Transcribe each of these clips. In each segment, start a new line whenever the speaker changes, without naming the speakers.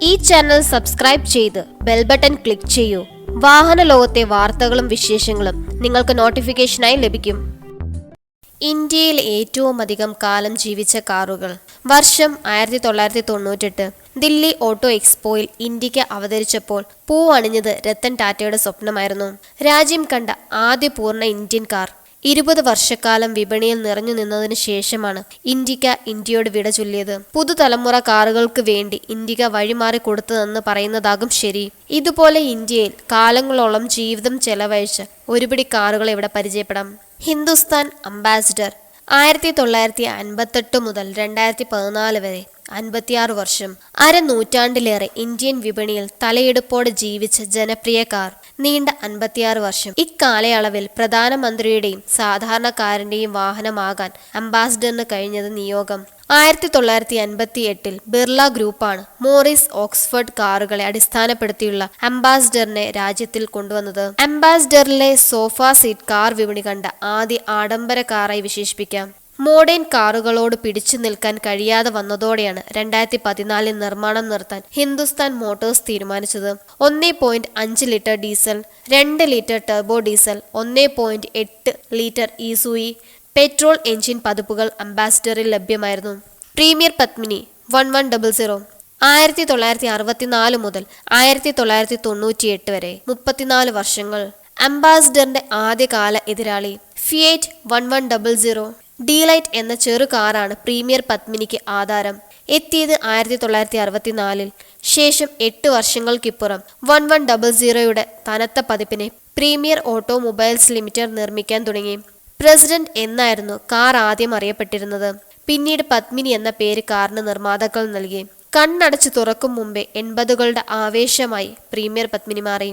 ഈ channel subscribe ചെയ്ത് bell button click ചെയ്യൂ. വാഹന ലോകത്തെ വാർത്തകളും വിശേഷങ്ങളും നിങ്ങൾക്ക് നോട്ടിഫിക്കേഷനായി ലഭിക്കും. ഇന്ത്യയിൽ ഏറ്റവും അധികം കാലം ജീവിച്ച കാറുകൾ. വർഷം 1998. ദില്ലി ഓട്ടോ എക്സ്പോയിൽ ഇന്ത്യക്ക് അവതരിച്ചപ്പോൾ പൂവണിഞ്ഞത് രത്തൻ ടാറ്റയുടെ സ്വപ്നമായിരുന്നു. രാജ്യം കണ്ട ആദ്യ പൂർണ്ണ ഇന്ത്യൻ കാർ. 20 വർഷക്കാലം വിപണിയിൽ നിറഞ്ഞു നിന്നതിനു ശേഷമാണ് ഇന്ത്യയോട് വിട ചൊല്ലിയത്. പുതുതലമുറ കാറുകൾക്ക് വേണ്ടി ഇന്ത്യ വഴിമാറി കൊടുത്തതെന്ന് പറയുന്നതാകും ശരി. ഇതുപോലെ ഇന്ത്യയിൽ കാലങ്ങളോളം ജീവിതം ചെലവഴിച്ച ഒരുപിടി കാറുകൾ ഇവിടെ പരിചയപ്പെടാം. ഹിന്ദുസ്ഥാൻ അംബാസിഡർ 1958 മുതൽ 2014 വരെ 56 വർഷം. അരനൂറ്റാണ്ടിലേറെ ഇന്ത്യൻ വിപണിയിൽ തലയെടുപ്പോടെ ജീവിച്ച ജനപ്രിയ കാർ. നീണ്ട 56 വർഷം. ഇക്കാലയളവിൽ പ്രധാനമന്ത്രിയുടെയും സാധാരണക്കാരന്റെയും വാഹനമാകാൻ അംബാസിഡറിന് കഴിഞ്ഞത് നിയോഗം. 1958 ബിർള ഗ്രൂപ്പാണ് മോറിസ് ഓക്സ്ഫോർഡ് കാറുകളെ അടിസ്ഥാനപ്പെടുത്തിയുള്ള അംബാസിഡറിനെ രാജ്യത്തിൽ കൊണ്ടുവന്നത്. അംബാസിഡറിലെ സോഫ സീറ്റ് കാർ വിപണി കണ്ട ആദ്യ ആഡംബര കാറായി വിശേഷിപ്പിക്കാം. മോഡേൺ കാറുകളോട് പിടിച്ചു നിൽക്കാൻ കഴിയാതെ വന്നതോടെയാണ് 2014 നിർമ്മാണം നിർത്താൻ ഹിന്ദുസ്ഥാൻ മോട്ടോഴ്സ് തീരുമാനിച്ചത്. 1.5 litre diesel, 2 litre turbo diesel, 1.8 litre Isuzu petrol engine പതിപ്പുകൾ അംബാസിഡറിൽ ലഭ്യമായിരുന്നു. പ്രീമിയർ പത്മിനി 1100 1964 മുതൽ 1998 വരെ 34 വർഷങ്ങൾ. അംബാസിഡറിന്റെ ആദ്യകാല എതിരാളി ഫിയറ്റ് 1100 ഡീലൈറ്റ് എന്ന ചെറു കാറാണ് പ്രീമിയർ പത്മിനിക്ക് ആധാരം. എത്തിയത് 1964. ശേഷം 8 വർഷങ്ങൾക്കിപ്പുറം 1100യുടെ തനത്ത പതിപ്പിനെ പ്രീമിയർ ഓട്ടോമൊബൈൽസ് ലിമിറ്റഡ് നിർമ്മിക്കാൻ തുടങ്ങി. പ്രസിഡന്റ് എന്നായിരുന്നു കാർ ആദ്യം അറിയപ്പെട്ടിരുന്നത്. പിന്നീട് പത്മിനി എന്ന പേര് കാറിന് നിർമ്മാതാക്കൾ നൽകി. കണ്ണടച്ചു തുറക്കും മുമ്പേ 80കളുടെ ആവേശമായി പ്രീമിയർ പത്മിനി മാറി.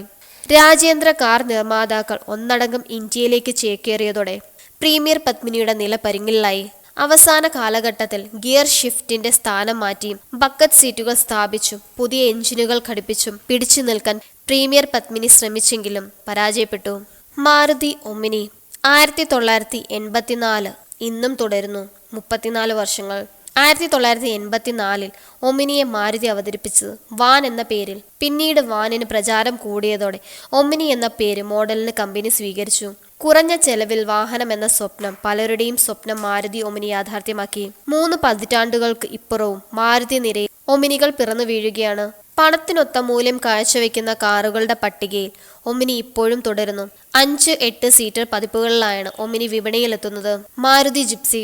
രാജ്യാന്തര കാർ നിർമ്മാതാക്കൾ ഒന്നടങ്കം ഇന്ത്യയിലേക്ക് ചേക്കേറിയതോടെ പ്രീമിയർ പത്മിനിയുടെ നില പരിങ്ങിലായി. അവസാന കാലഘട്ടത്തിൽ ഗിയർ ഷിഫ്റ്റിന്റെ സ്ഥാനം മാറ്റി ബക്കറ്റ് സീറ്റുകൾ സ്ഥാപിച്ചും പുതിയ എഞ്ചിനുകൾ ഘടിപ്പിച്ചും പിടിച്ചു നിൽക്കാൻ പ്രീമിയർ പത്മിനി ശ്രമിച്ചെങ്കിലും പരാജയപ്പെട്ടു. മാരുതി ഒമിനി 1984 ഇന്നും തുടരുന്നു. 34 വർഷങ്ങൾ. 1984 ഒമിനിയെ മാരുതി അവതരിപ്പിച്ചത് വാൻ എന്ന പേരിൽ. പിന്നീട് വാനിന് പ്രചാരം കൂടിയതോടെ ഒമിനി എന്ന പേര് മോഡലിന് കമ്പനി സ്വീകരിച്ചു. കുറഞ്ഞ ചെലവിൽ വാഹനം എന്ന സ്വപ്നം പലരുടെയും സ്വപ്നം മാരുതി ഒമിനി യാഥാർത്ഥ്യമാക്കി. 3 പതിറ്റാണ്ടുകൾക്ക് ഇപ്പുറവും മാരുതി നിരയിൽ ഒമിനികൾ പിറന്നു വീഴുകയാണ്. പണത്തിനൊത്ത മൂല്യം കാഴ്ചവെക്കുന്ന കാറുകളുടെ പട്ടികയിൽ ഒമിനി ഇപ്പോഴും തുടരുന്നു. 5-8 സീറ്റർ പതിപ്പുകളിലാണ് ഒമിനി വിപണിയിലെത്തുന്നത്. മാരുതി ജിപ്സി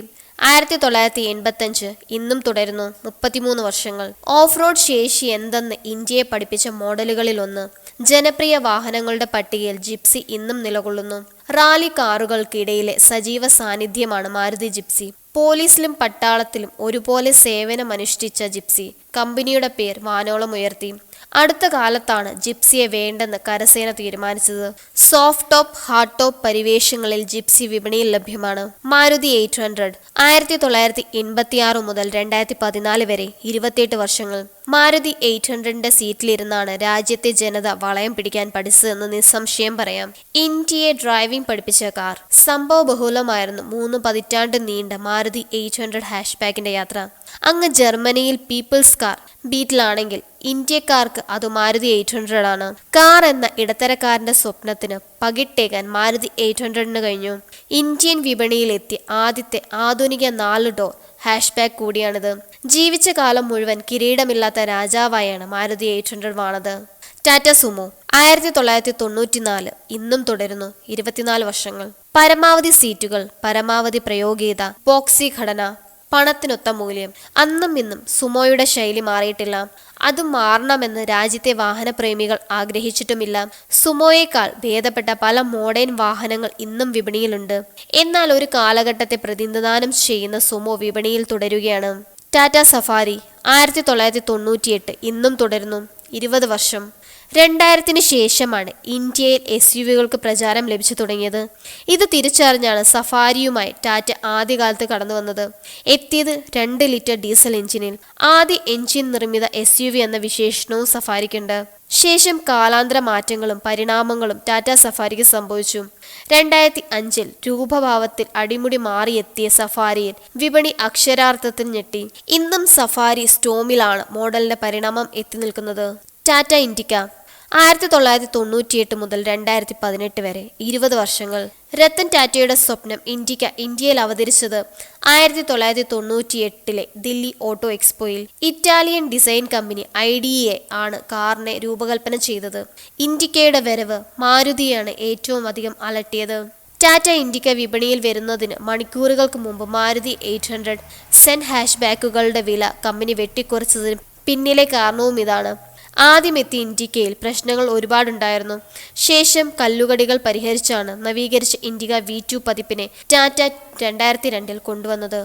1985 ഇന്നും തുടരുന്നു. 33 വർഷങ്ങൾ. ഓഫ് റോഡ് ശേഷി എന്തെന്ന് ഇന്ത്യയെ പഠിപ്പിച്ച മോഡലുകളിൽ ഒന്ന്. ജനപ്രിയ വാഹനങ്ങളുടെ പട്ടികയിൽ ജിപ്സി ഇന്നും നിലകൊള്ളുന്നു. റാലി കാറുകൾക്കിടയിലെ സജീവ സാന്നിധ്യമാണ് മാരുതി ജിപ്സി. പോലീസിലും പട്ടാളത്തിലും ഒരുപോലെ സേവനമനുഷ്ഠിച്ച ജിപ്സി കമ്പനിയുടെ പേർ വാനോളം ഉയർത്തി. അടുത്ത കാലത്താണ് ജിപ്സിയെ വേണ്ടെന്ന് കരസേന തീരുമാനിച്ചത്. സോഫ്റ്റ് ടോപ്പ്, ഹാർഡ് ടോപ്പ് പരിവേഷങ്ങളിൽ ജിപ്സി വിപണിയിൽ ലഭ്യമാണ്. മാരുതി 800 1986 മുതൽ 2014 വരെ 28 വർഷങ്ങൾ. മാരുതി 800ന്റെ സീറ്റിലിരുന്നാണ് രാജ്യത്തെ ജനത വളയം പിടിക്കാൻ പഠിച്ചതെന്ന് നിസ്സംശയം പറയാം. ഇന്ത്യയെ ഡ്രൈവിംഗ് പഠിപ്പിച്ച കാർ. സംഭവ ബഹുലമായിരുന്നു 3 പതിറ്റാണ്ട് നീണ്ട മാരുതി 800 ഹാഷ്ബാക്കിന്റെ യാത്ര. അങ്ങ് ജർമ്മനിയിൽ പീപ്പിൾസ് കാർ ബീറ്റിലാണെങ്കിൽ ഇന്ത്യക്കാർക്ക് അത് മാരുതി 800 ആണ്. കാർ എന്ന ഇടത്തരക്കാരന്റെ സ്വപ്നത്തിന് പകിട്ടേകാൻ മാരുതി 800ന് കഴിഞ്ഞു. ഇന്ത്യൻ വിപണിയിലെത്തിയ ആദ്യത്തെ ആധുനിക 4 ഡോർ ഹാഷ്ബാക്ക് കൂടിയാണിത്. ജീവിച്ച കാലം മുഴുവൻ കിരീടമില്ലാത്ത രാജാവായാണ് മാരുതി 800 വാണത്. ടാറ്റ സുമോ 1994 ഇന്നും തുടരുന്നു. 24 വർഷങ്ങൾ. പരമാവധി സീറ്റുകൾ, പരമാവധി പ്രയോഗീയത, ബോക്സി ഘടന, പണത്തിനൊത്ത മൂല്യം. അന്നും ഇന്നും സുമോയുടെ ശൈലി മാറിയിട്ടില്ല. അത് മാറണമെന്ന് രാജ്യത്തെ വാഹനപ്രേമികൾ ആഗ്രഹിച്ചിട്ടുമില്ല. സുമോയേക്കാൾ ഭേദപ്പെട്ട പല മോഡേൺ വാഹനങ്ങൾ ഇന്നും വിപണിയിലുണ്ട്. എന്നാൽ ഒരു കാലഘട്ടത്തെ പ്രതിനിധാനം ചെയ്യുന്ന സുമോ വിപണിയിൽ തുടരുകയാണ്. ടാറ്റ സഫാരി 1998 ഇന്നും തുടരുന്നു. 20 വർഷം. 2000-ന് ശേഷമാണ് ഇന്ത്യയിൽ SUVകൾക്ക് പ്രചാരം ലഭിച്ചു തുടങ്ങിയത്. ഇത് തിരിച്ചറിഞ്ഞാണ് സഫാരിയുമായി ടാറ്റ ആദ്യകാലത്ത് കടന്നു വന്നത്. എത്തിയത് 2 ലിറ്റർ ഡീസൽ എഞ്ചിനിൽ. ആദ്യ എഞ്ചിൻ നിർമ്മിത SUV എന്ന വിശേഷണവും സഫാരിക്കുണ്ട്. ശേഷം കാലാന്തര മാറ്റങ്ങളും പരിണാമങ്ങളും ടാറ്റ സഫാരിക്ക് സംഭവിച്ചു. 2005 രൂപഭാവത്തിൽ അടിമുടി മാറിയെത്തിയ സഫാരിയിൽ വിപണി അക്ഷരാർത്ഥത്തിൽ ഞെട്ടി. ഇന്നും സഫാരി സ്റ്റോമിലാണ് മോഡലിന്റെ പരിണാമം എത്തി നിൽക്കുന്നത്. ടാറ്റ ഇൻഡിക്ക 1998 മുതൽ 2018 വരെ 20 വർഷങ്ങൾ. രത്തൻ ടാറ്റയുടെ സ്വപ്നം ഇൻഡിക്ക ഇന്ത്യയിൽ അവതരിച്ചത് 1998 ദില്ലി ഓട്ടോ എക്സ്പോയിൽ. ഇറ്റാലിയൻ ഡിസൈൻ കമ്പനി IDEA ആണ് കാറിനെ രൂപകൽപ്പന ചെയ്തത്. ഇൻഡിക്കയുടെ വരവ് മാരുതിയാണ് ഏറ്റവും അധികം അലട്ടിയത്. ടാറ്റ ഇൻഡിക്ക വിപണിയിൽ വരുന്നതിന് മണിക്കൂറുകൾക്ക് മുമ്പ് മാരുതി 800 സെൻ ഹാഷ്ബാക്കുകളുടെ വില കമ്പനി വെട്ടിക്കുറച്ചതിന് പിന്നിലെ കാരണവും ഇതാണ്. ആദ്യമെത്തിയ ഇൻഡിക്കയിൽ പ്രശ്നങ്ങൾ ഒരുപാടുണ്ടായിരുന്നു. ശേഷം കല്ലുകടികൾ പരിഹരിച്ചാണ് നവീകരിച്ച ഇൻഡിക V2 പതിപ്പിനെ ടാറ്റ 2002 കൊണ്ടുവന്നത്.